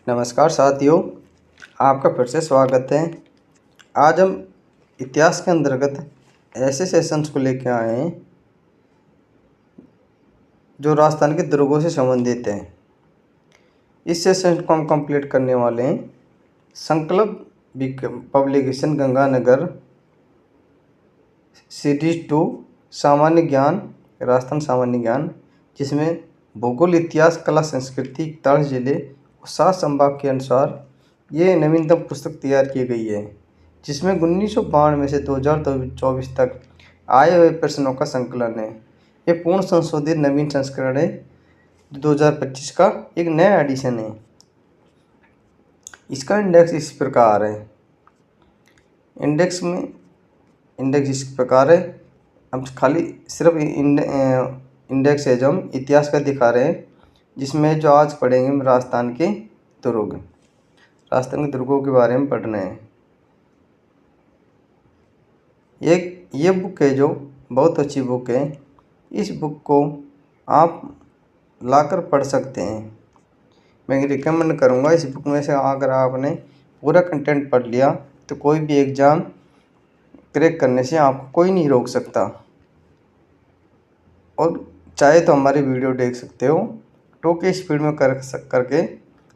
नमस्कार साथियों, आपका फिर से स्वागत है। आज हम इतिहास के अंतर्गत ऐसे सेशंस को लेकर आए हैं जो राजस्थान के दुर्गों से संबंधित हैं। इस सेशन को हम कंप्लीट करने वाले हैं संकल्प पब्लिकेशन गंगानगर सीरीज 2 सामान्य ज्ञान, राजस्थान सामान्य ज्ञान, जिसमें भूगोल, इतिहास, कला, संस्कृति, 41 जिले और 7 संभाग के अनुसार ये नवीनतम पुस्तक तैयार की गई है, जिसमें 1992 से 2024 तक आए हुए प्रश्नों का संकलन है। ये पूर्ण संशोधित नवीन संस्करण है, 2025 का एक नया एडिशन है। इसका इंडेक्स इस प्रकार है। इंडेक्स इस प्रकार है। हम खाली सिर्फ इंडेक्स है जो हम इतिहास का दिखा रहे हैं, जिसमें जो आज पढ़ेंगे हम राजस्थान के दुर्गों के बारे में पढ़ना है। ये बुक है जो बहुत अच्छी बुक है। इस बुक को आप लाकर पढ़ सकते हैं। मैं रिकमेंड करूँगा। इस बुक में से अगर आपने पूरा कंटेंट पढ़ लिया तो कोई भी एग्ज़ाम क्रैक करने से आपको कोई नहीं रोक सकता। और चाहे तो हमारी वीडियो देख सकते हो। टू की स्पीड में करके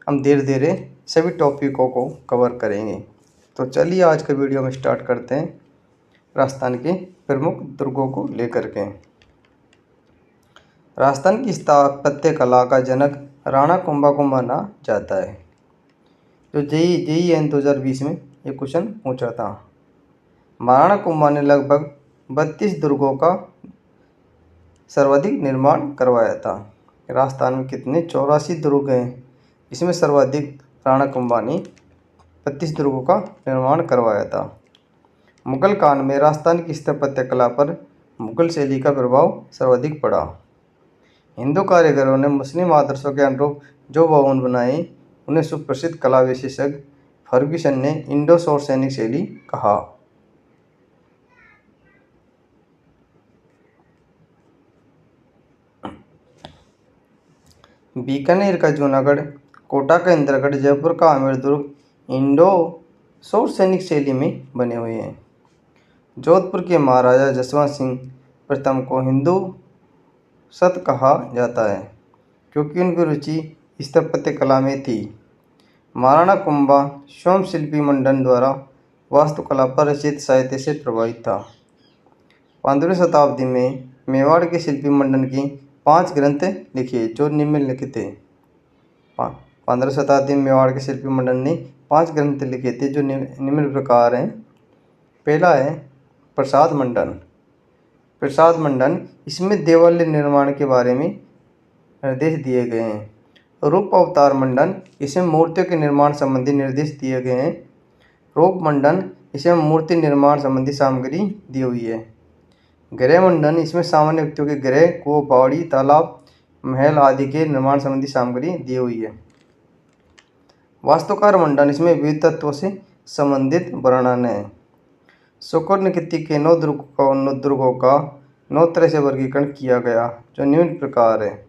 हम धीरे धीरे सभी टॉपिकों को कवर करेंगे। तो चलिए आज का वीडियो में स्टार्ट करते हैं राजस्थान के प्रमुख दुर्गों को लेकर के। राजस्थान की स्थापत्य कला का जनक राणा कुंभा को माना जाता है। जो JEE 2020 में ये क्वेश्चन पूछा था। महाराणा कुंभा ने लगभग 32 दुर्गों का सर्वाधिक निर्माण करवाया था। राजस्थान में कितने 84 दुर्ग हैं, इसमें सर्वाधिक राणा कुंभा ने 32 दुर्गों का निर्माण करवाया था। मुगल काल में राजस्थान की स्थापत्य कला पर मुगल शैली का प्रभाव सर्वाधिक पड़ा। हिंदू कारीगरों ने मुस्लिम आदर्शों के अनुरूप जो भवन बनाए उन्हें सुप्रसिद्ध कला विशेषज्ञ फर्ग्यूसन ने इंडो सैनिक शैली कहा। बीकानेर का जूनागढ़, कोटा का इंद्रगढ़, जयपुर का आमेर दुर्ग इंडो सैनिक शैली में बने हुए हैं। जोधपुर के महाराजा जसवंत सिंह प्रथम को हिंदू सत कहा जाता है, क्योंकि उनकी रुचि स्थापत्य कला में थी। महाराणा कुंभा स्वयं शिल्पी मंडन द्वारा वास्तुकला पर रचित साहित्य से प्रभावित था। 15वीं शताब्दी में मेवाड़ के शिल्पी मंडन की 5 ग्रंथ लिखे जो निम्नलिखित थे। 15वीं शताब्दी में मेवाड़ के शिल्पी मंडन ने 5 ग्रंथ लिखे थे जो निम्न प्रकार हैं। पहला है प्रसाद मंडन। इसमें देवालय निर्माण के बारे में निर्देश दिए गए हैं। रूप अवतार मंडन, इसमें मूर्तियों के निर्माण संबंधी निर्देश दिए गए हैं। रूप मंडन, इसमें मूर्ति निर्माण संबंधी सामग्री दी हुई है। गृह मंडन, इसमें सामान्य व्यक्तियों के गृह, कुआं, बावड़ी, तालाब, महल आदि के निर्माण संबंधी सामग्री दी हुई है। वास्तुकार मंडन, इसमें विविध तत्वों से संबंधित वर्णन है। शुक्र निकृति के 9 दुर्गों का 9 तरह से वर्गीकरण किया गया जो निम्न प्रकार है।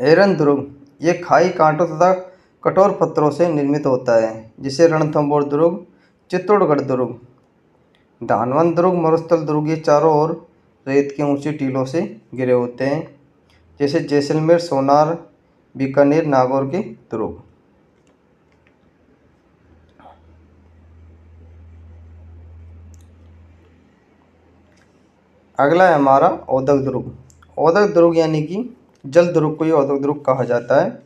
एरन दुर्ग, ये खाई, कांटों तथा कठोर पत्थरों से निर्मित होता है, जिसे रणथंभौर दुर्ग, चित्तौड़गढ़ दुर्ग, धानवंत दुर्ग, मरुस्थल दुर्ग, ये चारों ओर रेत की ऊंची टीलों से घिरे होते हैं, जैसे जैसलमेर, सोनार, बीकानेर, नागौर के दुर्ग। अगला है हमारा औदक दुर्ग। औदक दुर्ग यानी कि जल दुर्ग को ये औदक दुर्ग कहा जाता है।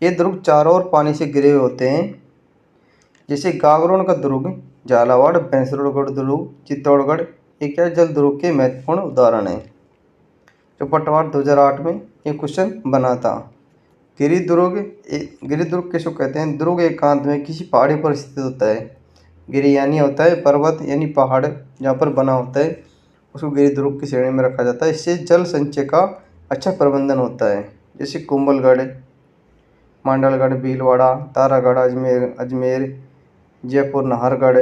ये दुर्ग चारों ओर पानी से घिरे हुए होते हैं, जैसे गागरोन का दुर्ग, झालावाड़, भैंसरोड़गढ़ दुर्ग, चित्तौड़गढ़, ये क्या जल दुर्ग के महत्वपूर्ण उदाहरण हैं। जो पटवार 2008 में ये क्वेश्चन बना था। गिरि दुर्ग किसको कहते हैं? दुर्ग एकांत में किसी पहाड़ी पर स्थित होता है। गिरि यानी होता है पर्वत यानी पहाड़ जहाँ पर बना होता है, उसको गिरि दुर्ग की श्रेणी में रखा जाता है। इससे जल संचय का अच्छा प्रबंधन होता है, जैसे कुंभलगढ़, मांडलगढ़, भीलवाड़ा, तारागढ़, अजमेर, जयपुर, नाहरगढ़,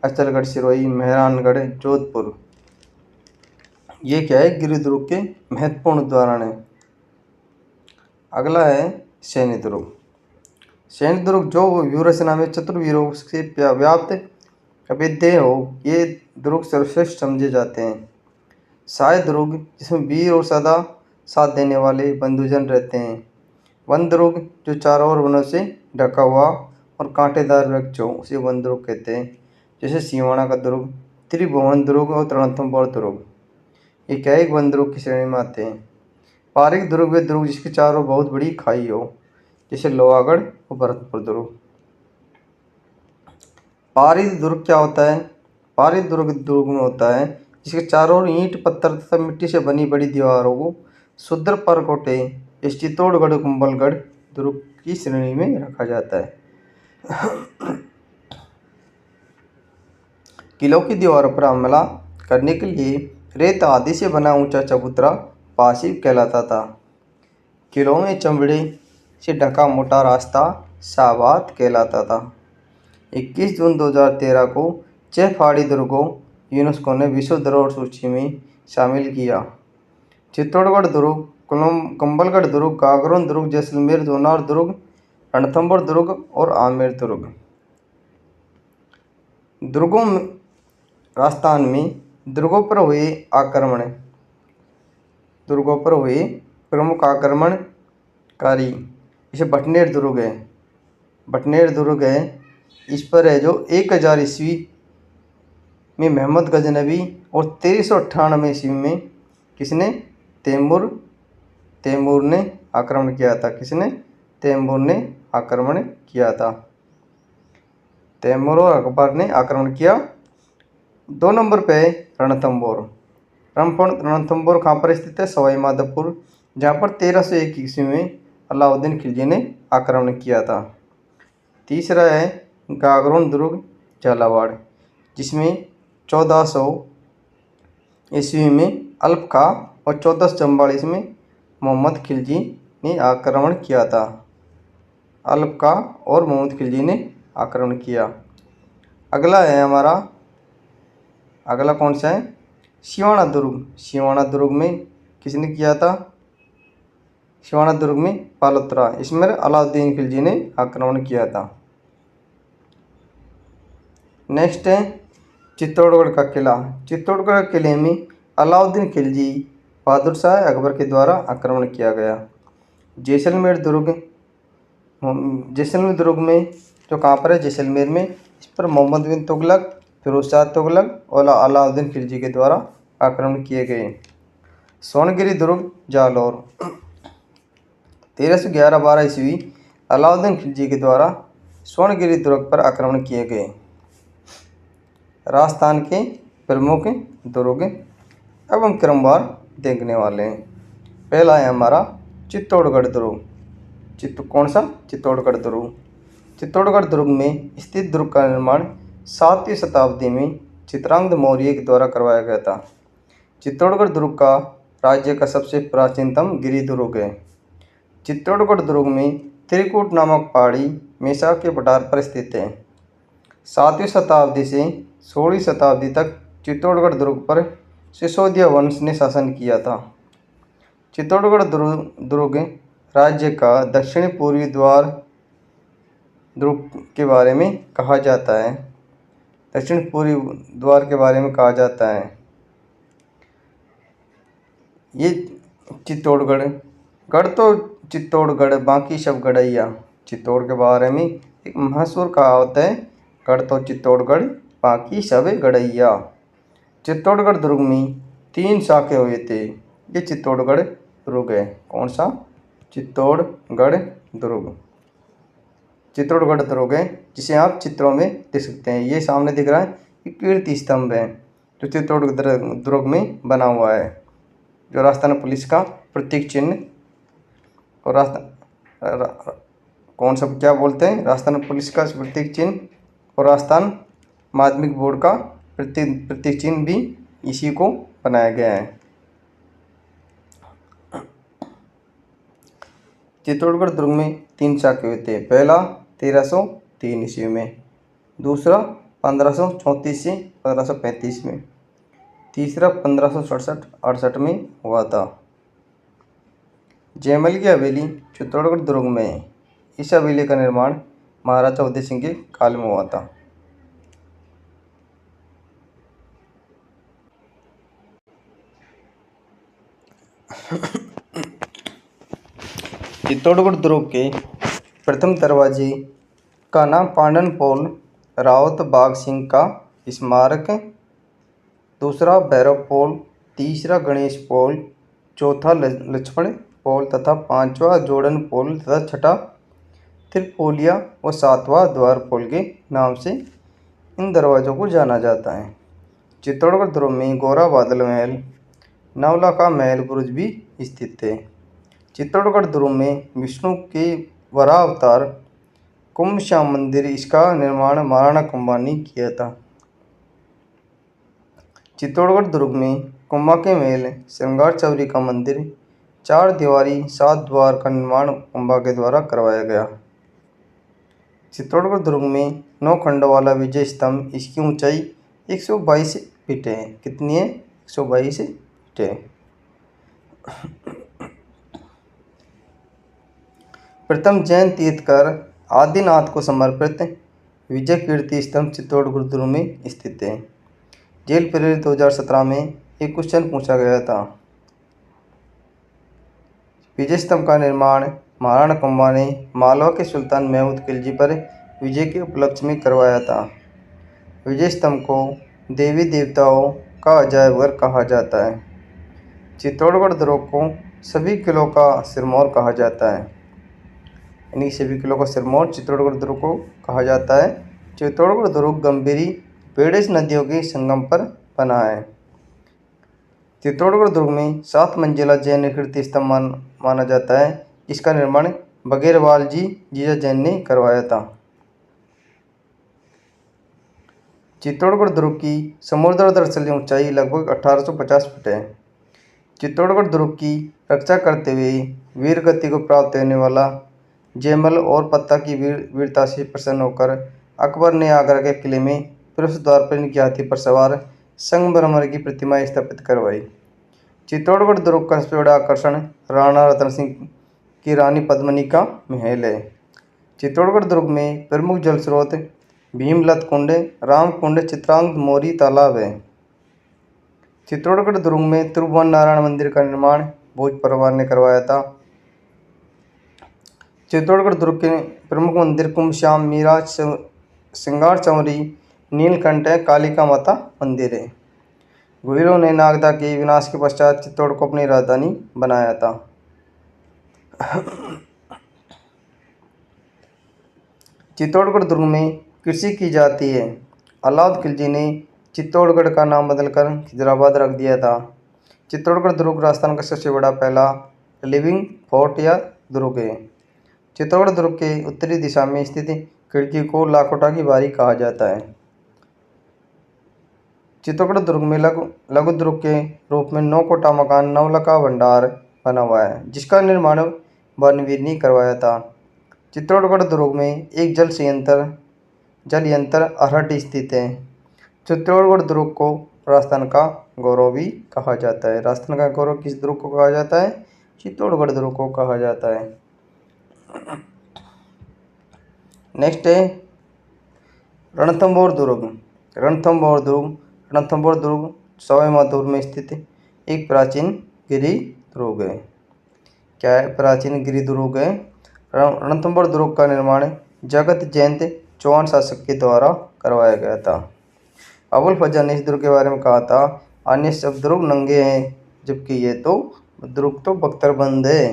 अचलगढ़, सिरोही, मेहरानगढ़, जोधपुर, ये क्या है? गिरि दुर्ग के महत्वपूर्ण उदाहरण है। अगला है सैन्य दुर्ग। सैन्य दुर्ग जो व्यूहरचना में चतुर्वीरों से व्याप्त अभेद्य हो, ये दुर्ग सर्वश्रेष्ठ समझे जाते हैं। सहायक दुर्ग जिसमें वीर और सदा साथ देने वाले बंधुजन रहते हैं। वन दुर्ग जो चारों ओर वनों से ढका हुआ और कांटेदार वृक्ष हो, उसे वन दुर्ग कहते हैं। जैसे सिवाना का दुर्ग, त्रिभुवन दुर्ग और रणथंभौर दुर्ग, ये क्या एक वन दुर्ग की श्रेणी में आते हैं। पारिक दुर्ग वे दुर्ग जिसके चारों बहुत बड़ी खाई हो, जैसे लोहागढ़ और भरतपुर दुर्ग। पारिक दुर्ग क्या होता है? पारिक दुर्ग में होता है जिसके चारों ओर ईंट पत्थर तथा मिट्टी से बनी बड़ी दीवारों को सुदृढ़ परकोटे इस चित्तौड़गढ़ कुंभलगढ़ दुर्ग की श्रेणी में रखा जाता है। किलों की दीवारों पर हमला करने के लिए रेत आदि से बना ऊंचा चबूतरा पासिव कहलाता था। किलों में चमड़े से ढका मोटा रास्ता साबात कहलाता था। 21 जून 2013 को 6 पहाड़ी दुर्गों यूनेस्को ने विश्व धरोहर सूची में शामिल किया। चित्तौड़गढ़ दुर्ग, कुंभलगढ़ दुर्ग, गागरोन दुर्ग, जैसलमेर जोनार दुर्ग, रणथंभौर दुर्ग और आमेर दुर्ग। दुर्गों में राजस्थान में दुर्गों पर हुए प्रमुख आक्रमणकारी जैसे बटनेर दुर्ग है। इस पर है जो 1000 ईस्वी में मोहम्मद गजनबी और 1398 ईस्वी में किसने? तैमूर ने आक्रमण किया था। किसने? तैमूर ने आक्रमण किया था। तैमूर और अकबर ने आक्रमण किया। 2 नंबर पे है रणथंभौर। रणथंभौर कहाँ पर स्थित है? सवाई माधोपुर, जहाँ पर 1301 ईस्वी में अलाउद्दीन खिलजी ने आक्रमण किया था। तीसरा है गागरोन दुर्ग झालावाड़, जिसमें 1400 ईस्वी में अल्प खां और 1444 में मोहम्मद खिलजी ने आक्रमण किया था। अल्प खां और मोहम्मद खिलजी ने आक्रमण किया। अगला है हमारा, अगला कौन सा है? सिवाना दुर्ग। सिवाना दुर्ग में किसने किया था? सिवाना दुर्ग में पालोत्रा, इसमें अलाउद्दीन खिलजी ने आक्रमण किया था। नेक्स्ट है चित्तौड़गढ़ का किला। चित्तौड़गढ़ किले में अलाउद्दीन खिलजी बहादुर शाह अकबर के द्वारा आक्रमण किया गया। जैसलमेर दुर्ग में जो कहाँ पर है? जैसलमेर में। इस पर मोहम्मद बिन तुगलक, फिरोज शाह तुगलक और अलाउद्दीन खिलजी के द्वारा आक्रमण किए गए। सोनगिरी दुर्ग जालौर, 1311-12 ईस्वी अलाउद्दीन खिलजी के द्वारा सोनगिरी दुर्ग पर आक्रमण किए गए। राजस्थान के प्रमुख दुर्ग एवं क्रमवार देखने वाले हैं। पहला है हमारा चित्तौड़गढ़ दुर्ग। कौन सा? चित्तौड़गढ़ दुर्ग। चित्तौड़गढ़ दुर्ग में स्थित दुर्ग का निर्माण 7वीं शताब्दी में चित्रांगद मौर्य के द्वारा करवाया गया था। चित्तौड़गढ़ दुर्ग का राज्य का सबसे प्राचीनतम गिरी दुर्ग है। चित्तौड़गढ़ दुर्ग में त्रिकूट नामक पहाड़ी मेसा के पठार पर स्थित है। 7वीं शताब्दी से 16वीं शताब्दी तक चित्तौड़गढ़ दुर्ग पर सिसोदिया वंश ने शासन किया था। चित्तौड़गढ़ दुर्ग राज्य का दक्षिण पूर्वी दुर्ग के बारे में कहा जाता है। दक्षिण पूर्वी द्वार के बारे में कहा जाता है। ये गढ़ तो चित्तौड़गढ़ बाकी सब गढ़ैया। चित्तौड़ के बारे में एक मशहूर कहावत है, गढ़ तो चित्तौड़गढ़ बाकी सब गढ़ैया। चित्तौड़गढ़ दुर्ग में 3 शाखे हुए थे। ये चित्तौड़गढ़ दुर्ग है। कौन सा? चित्तौड़गढ़ दुर्ग है, जिसे आप चित्रों में देख सकते हैं। ये सामने दिख रहा है, ये कीर्ति स्तंभ है जो चित्तौड़गढ़ दुर्ग में बना हुआ है, जो राजस्थान पुलिस का प्रतीक चिन्ह और कौन सा क्या बोलते हैं? राजस्थान पुलिस का प्रतीक चिन्ह और राजस्थान माध्यमिक बोर्ड का प्रतीक चिन्ह भी इसी को बनाया गया है। चित्तौड़गढ़ दुर्ग में 3 शाखे हुए थे। पहला 1303 ईस्वी में, दूसरा 1534 से 1535 में, तीसरा 1567-68 में हुआ था। जयमल की हवेली चित्तौड़गढ़ दुर्ग में है। इस हवेली का निर्माण महाराजा उदय सिंह के काल में हुआ था। चित्तौड़गढ़ दुर्ग के प्रथम दरवाजे का नाम पांडन पोल रावत बाघ सिंह का स्मारक, दूसरा भैरव पोल, तीसरा गणेश पोल, चौथा लक्ष्मण पोल तथा पांचवा जोड़न पोल तथा छठा त्रिपोलिया व सातवां द्वार पोल के नाम से इन दरवाज़ों को जाना जाता है। चित्तौड़गढ़ दुर्ग में गोरा बादल महल, नवलखा महल बुर्ज भी स्थित है। चित्तौड़गढ़ दुर्ग में विष्णु के वराह अवतार कुंभ श्याम मंदिर, इसका निर्माण महाराणा कुंभा ने किया था। चित्तौड़गढ़ दुर्ग में कुंभा के महल, श्रृंगार चौरी का मंदिर, 4 दीवारी 7 द्वार का निर्माण कुंभा के द्वारा करवाया गया। चित्तौड़गढ़ दुर्ग में 9 खंडों वाला विजय स्तंभ, इसकी ऊंचाई 122 फीट है। कितनी है? 122 फीट है। प्रथम जैन तीर्थकर आदिनाथ को समर्पित विजय कीर्ति स्तंभ चित्तौड़गढ़ दुर्ग में स्थित है। जेल प्रेरित 2017 में एक क्वेश्चन पूछा गया था। विजय स्तंभ का निर्माण महाराणा कुंभा ने मालवा के सुल्तान महमूद खिलजी पर विजय के उपलक्ष्य में करवाया था। विजय स्तंभ को देवी देवताओं का अजायब घर कहा जाता है। चित्तौड़गढ़ दुर्ग को सभी किलों का सिरमौर कहा जाता है। यानी सभी किलों का सिरमौर चित्तौड़गढ़ दुर्ग को कहा जाता है। चित्तौड़गढ़ दुर्ग गंभीरी बेड़ेज नदियों के संगम पर बना है। चित्तौड़गढ़ दुर्ग में 7 मंजिला जैन कीर्ति स्तंभ माना जाता है। इसका निर्माण बघेरवाल जी जीजा जैन ने करवाया था। चित्तौड़गढ़ दुर्ग की समुद्र दर्शनीय ऊंचाई लगभग 1850 फीट है। चित्तौड़गढ़ दुर्ग की रक्षा करते हुए वीर गति को प्राप्त होने वाला जयमल और पत्ता की वीरता से प्रसन्न होकर अकबर ने आगरा के किले में प्रवेश द्वार पर इनकी हाथी पर सवार संगमरमर की प्रतिमा स्थापित करवाई। चित्तौड़गढ़ दुर्ग का सबसे बड़ा आकर्षण राणा रतन सिंह की रानी पद्मिनी का महल है। चित्तौड़गढ़ दुर्ग में प्रमुख जल स्रोत भीमलत कुंड, राम कुंड, चित्रांग मोरी तालाब है। चित्तौड़गढ़ दुर्ग में त्रिभुवन नारायण मंदिर का निर्माण भोज परिवार ने करवाया था। चित्तौड़गढ़ दुर्ग के प्रमुख मंदिर कुंभ श्याम, मीरा, श्रृंगार चौरी, नीलकंठ, कालिका माता मंदिर है। गुहिलों ने नागदा के विनाश के पश्चात चित्तौड़ को अपनी राजधानी बनाया था। चित्तौड़गढ़ दुर्ग में कृषि की जाती है। अलाउद्दीन खिलजी ने चित्तौड़गढ़ का नाम बदलकर खिजराबाद रख दिया था। चित्तौड़गढ़ दुर्ग राजस्थान का सबसे बड़ा पहला लिविंग फोर्ट या दुर्ग है। चित्तौड़गढ़ दुर्ग के उत्तरी दिशा में स्थित खिड़की को लाखोटा की बारी कहा जाता है। चित्तौड़गढ़ दुर्ग में लघु दुर्ग के रूप में 9 कोठा मकान नवलखा भंडार बना हुआ है, जिसका निर्माण बनवीर ने करवाया था। चित्तौड़गढ़ दुर्ग में एक जल यंत्र अरहट स्थित है। चित्तौड़गढ़ दुर्ग को राजस्थान का गौरव भी कहा जाता है। राजस्थान का गौरव किस दुर्ग को कहा जाता है? चित्तौड़गढ़ दुर्ग को कहा जाता है। नेक्स्ट है रणथंभौर दुर्ग। रणथंभौर दुर्ग सवाई माधोपुर में स्थित एक प्राचीन गिरी दुर्ग है। क्या है? प्राचीन गिरी दुर्ग है। रणथंभौर दुर्ग का निर्माण जगत जयंत चौहान शासक के द्वारा करवाया गया था। अबुल फजल ने इस दुर्ग के बारे में कहा था, अन्य सब दुर्ग नंगे हैं, जबकि ये तो दुर्ग तो बख्तरबंद है।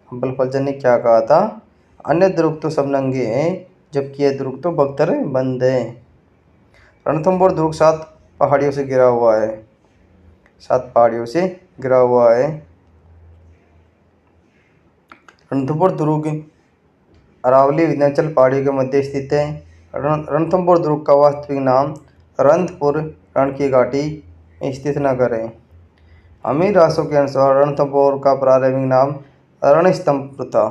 अबुल फजल ने क्या कहा था? अन्य दुर्ग तो सब नंगे हैं, जबकि यह दुर्ग तो बख्तरबंद है। रणथंभौर दुर्ग 7 पहाड़ियों से घिरा हुआ है। 7 पहाड़ियों से घिरा हुआ है। रणथंभौर दुर्ग अरावली विंध्याचल पहाड़ियों के मध्य स्थित है। रणथंभौर दुर्ग का वास्तविक नाम रणथंपुर रण की घाटी में स्थित नगर है। अमीर रासों के अनुसार रणथंभौर का प्रारंभिक नाम रणस्तंभ था।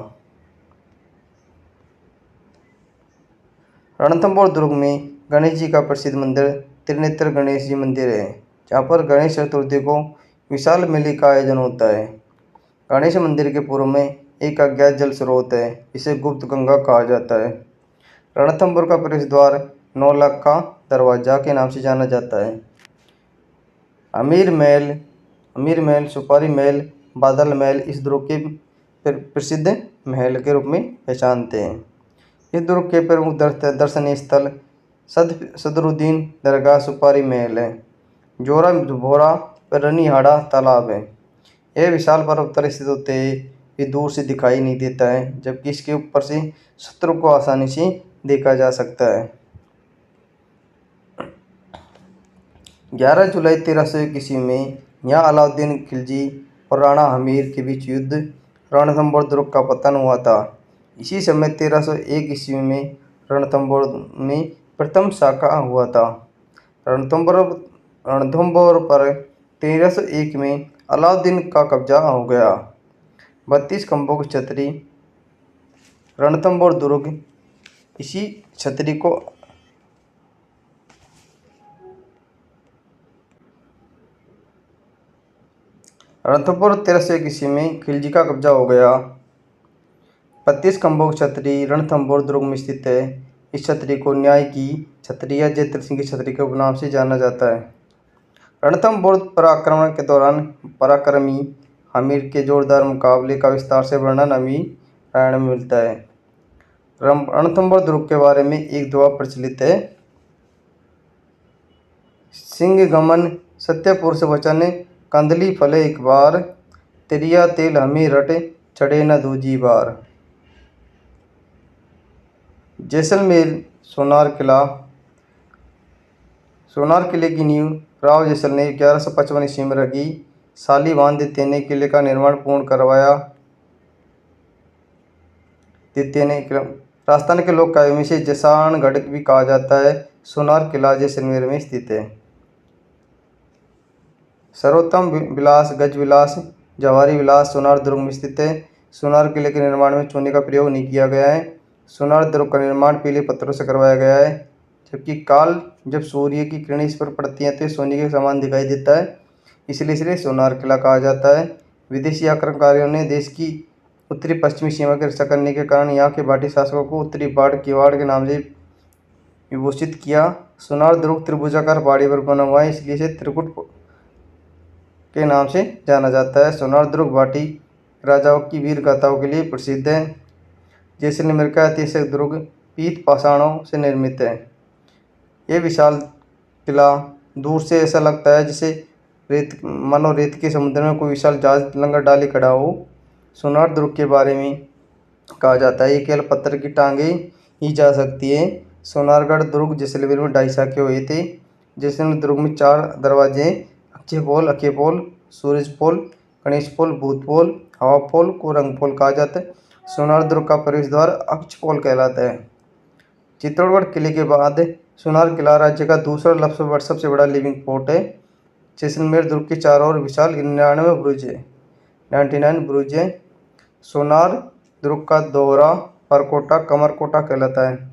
रणथंभौर दुर्ग में गणेश जी का प्रसिद्ध मंदिर त्रिनेत्र गणेश जी मंदिर है, जहाँ पर गणेश चतुर्थी को विशाल मेले का आयोजन होता है। गणेश मंदिर के पूर्व में एक अज्ञात जल स्रोत है, इसे गुप्त गंगा कहा जाता है। रणथंभौर का प्रवेश द्वार 9 लाख का दरवाजा के नाम से जाना जाता है। अमीर महल, सुपारी महल, बादल महल इस दुर्ग के प्रसिद्ध महल के रूप में पहचानते हैं। इस दुर्ग के प्रमुख दर्शनीय स्थल सदरुद्दीन दरगाह, सुपारी महल है। जोरा भोरा रनीहाड़ा तालाब है। यह विशाल पर्वत पर स्थित होते हुए दूर से दिखाई नहीं देता है, जबकि इसके ऊपर से शत्रु को आसानी से देखा जा सकता है। 11 जुलाई 1301 ईस्वी में यहाँ अलाउद्दीन खिलजी और राणा हमीर के बीच युद्ध रणथंभौर दुर्ग का पतन हुआ था। इसी समय 1301 ईस्वी में रणथंभौर में प्रथम शाखा हुआ था। रणथंभौर पर 1301 में अलाउद्दीन का कब्जा हो गया। 32 खंभों की छतरी रणथंभौर दुर्ग इसी छतरी को रणथंभौर 1301 ईस्वी में खिलजी का कब्जा हो गया। 32 खंभों की छतरी रणथंभौर दुर्ग में स्थित है। इस छतरी को न्याय की छतरी या जैतर सिंह की छतरी के उपनाम से जाना जाता है। रणथंभौर पर आक्रमण के दौरान पराक्रमी हमीर के जोरदार मुकाबले का विस्तार से वर्णन अमीर रामायण में मिलता है। रणथंभौर दुर्ग के बारे में एक दोहा प्रचलित है। सिंह गमन सत्यपुर से वचन, कंदली फले एक बार, तिरिया तेल हमी रट, चढ़े न दूजी बार। जैसलमेर सोनार किले की नींव राव जैसल ने 1155 ईस्वी में रखी। शालीवाहन द्वितीय ने किले का निर्माण पूर्ण करवाया। द्वितीय ने राजस्थान के लोक काव्य में से जैसाणगढ़ भी कहा जाता है। सोनार किला जैसलमेर में स्थित है। सर्वोत्तम विलास, गज विलास, जवाहरी विलास सोनार दुर्ग में स्थित है। सोनार किले के निर्माण में चूने का प्रयोग नहीं किया गया है। सोनार दुर्ग का निर्माण पीले पत्थरों से करवाया गया है, जबकि काल जब सूर्य की किरणें इस पर पड़ती हैं तो सोने के समान दिखाई देता है, इसलिए इसे सोनार किला कहा जाता है। विदेशी आक्रमणकारियों ने देश की उत्तरी पश्चिमी सीमा की रक्षा करने के कारण यहाँ के भाटी शासकों को उत्तरी बाड़ किवाड़ के नाम से विभूषित किया। सोनार दुर्ग त्रिभुजाकार पहाड़ी पर बना हुआ है, इसलिए इसे त्रिकुट के नाम से जाना जाता है। सोनार दुर्ग भाटी राजाओं की वीर गाथाओं के लिए प्रसिद्ध है। जैसलमेर का ऐतिहासिक दुर्ग पीत पाषाणों से निर्मित है। यह विशाल किला दूर से ऐसा लगता है जैसे मानो रेत के समुद्र में कोई विशाल जहाज लंगर डाले खड़ा हो। सोनार दुर्ग के बारे में कहा जाता है ये केवल पत्थर की टांगे ही जा सकती है। सोनारगढ़ दुर्ग जैसलमेर में 2.5 शाखे हुए थे। जैसलमेर दुर्ग में 4 दरवाजे अक्षय पोल, अखय पोल, सूरज पोल, गणेश पोल, भूत पोल, हवा पोल को रंग पोल कहा जाता है। सोनार दुर्ग का प्रवेश द्वार अक्ष पोल कहलाता है। चित्तौड़गढ़ किले के बाद सोनार किला राज्य का दूसरा सबसे बड़ा लिविंग पोर्ट है। जैसलमेर दुर्ग के चारों ओर विशाल 99 बुरुज है। सोनार दुर्ग का दोहरा परकोटा कमरकोटा कहलाता है।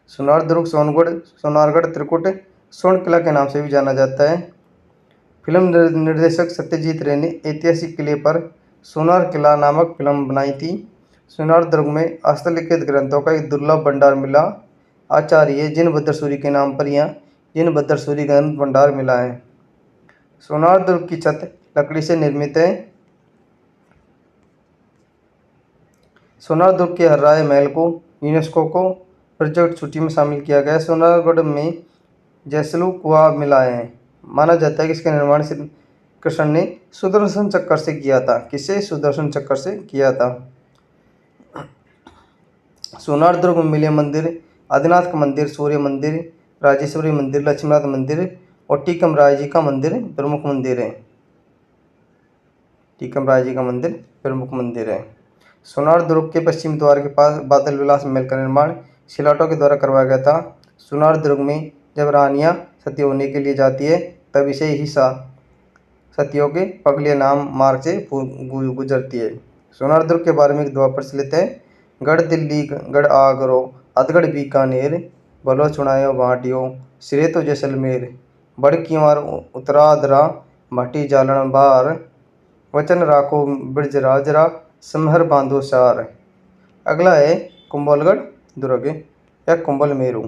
सोनार दुर्ग सोनारगढ़ त्रिकुट स्वर्ण किला के नाम से भी जाना जाता है। फिल्म निर्देशक सत्यजीत रे ने ऐतिहासिक किले पर सोनार किला नामक फिल्म बनाई थी। सोनार दुर्ग में हस्तलिखित ग्रंथों का एक दुर्लभ भंडार मिला। आचार्य जिनभद्र सूरी के नाम पर यहाँ जिनभद्र सूरी ग्रंथ भंडार मिला है। सोनार दुर्ग की छत लकड़ी से निर्मित है। सोनार दुर्ग के हर्राए महल को यूनेस्को को प्रोजेक्ट सूची में शामिल किया गया है। सोनारगढ़ में जैसलू कुआं मिला है। माना जाता है कि इसका निर्माण श्री कृष्ण ने सुदर्शन चक्कर से किया था। किसे सुदर्शन चक्कर से किया था। सोनार दुर्ग में मिले मंदिर आदिनाथ का मंदिर, सूर्य मंदिर, राजेश्वरी मंदिर, लक्ष्मीनाथ मंदिर और टीकम राय जी का मंदिर प्रमुख मंदिर है। टीकम राय जी का मंदिर प्रमुख मंदिर है। सोनार दुर्ग के पश्चिम द्वार के पास बादल विलास महल का निर्माण सिलाटों के द्वारा करवाया गया था। सोनार दुर्ग में जब रानियां सती होने के लिए जाती है तब इसे ही सतियों के पगले नाम मार्ग से गुजरती है। सोनार दुर्ग के बारे में एक दोहा प्रचलित है। गढ़ दिल्ली गढ़ आगरो अधगढ़ बीकानेर, भलो चुनायो भाटियो सिरे तो जैसलमेर, बड़ की मार उतरादरा भाटी जालन बार, वचन राखो ब्रज राजरा, समहर बांधो सार। अगला है कुंभलगढ़ दुर्ग या कुंभल मेरू।